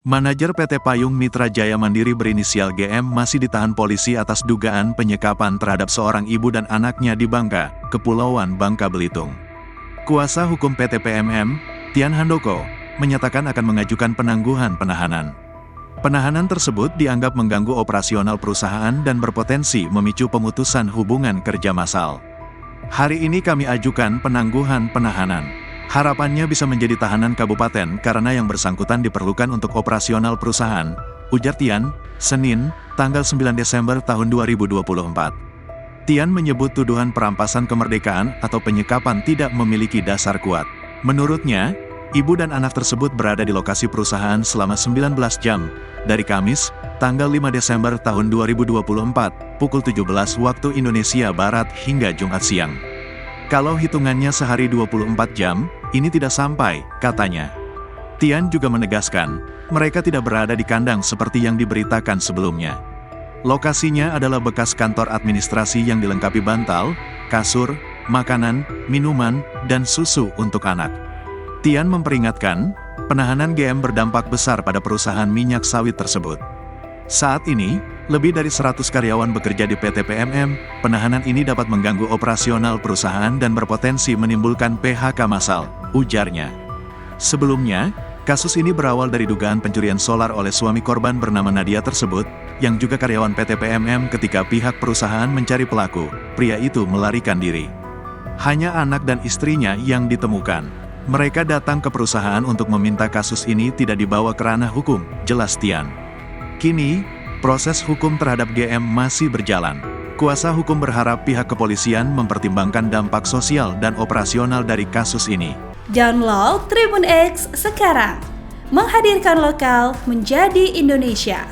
Manajer PT Payung Mitra Jaya Mandiri berinisial GM masih ditahan polisi atas dugaan penyekapan terhadap seorang ibu dan anaknya di Bangka, Kepulauan Bangka Belitung. Kuasa hukum PT PMM, Tian Handoko, menyatakan akan mengajukan penangguhan penahanan. Penahanan tersebut dianggap mengganggu operasional perusahaan dan berpotensi memicu pemutusan hubungan kerja massal. Hari ini kami ajukan penangguhan penahanan. Harapannya bisa menjadi tahanan kabupaten karena yang bersangkutan diperlukan untuk operasional perusahaan, ujar Tian, Senin, tanggal 9 Desember tahun 2024. Tian menyebut tuduhan perampasan kemerdekaan atau penyekapan tidak memiliki dasar kuat. Menurutnya, ibu dan anak tersebut berada di lokasi perusahaan selama 19 jam, dari Kamis, tanggal 5 Desember tahun 2024, pukul 17 waktu Indonesia Barat hingga Jumat siang. Kalau hitungannya sehari 24 jam, ini tidak sampai, katanya. Tian juga menegaskan, mereka tidak berada di kandang seperti yang diberitakan sebelumnya. Lokasinya adalah bekas kantor administrasi yang dilengkapi bantal, kasur, makanan, minuman, dan susu untuk anak. Tian memperingatkan, penahanan GM berdampak besar pada perusahaan minyak sawit tersebut. Saat ini, lebih dari 100 karyawan bekerja di PT PMM, penahanan ini dapat mengganggu operasional perusahaan dan berpotensi menimbulkan PHK massal, ujarnya. Sebelumnya, kasus ini berawal dari dugaan pencurian solar oleh suami korban bernama Nadia tersebut, yang juga karyawan PT PMM ketika pihak perusahaan mencari pelaku, pria itu melarikan diri. Hanya anak dan istrinya yang ditemukan. Mereka datang ke perusahaan untuk meminta kasus ini tidak dibawa ke ranah hukum, jelas Tian. Kini, proses hukum terhadap GM masih berjalan. Kuasa hukum berharap pihak kepolisian mempertimbangkan dampak sosial dan operasional dari kasus ini. Download Tribun X sekarang, menghadirkan lokal menjadi Indonesia.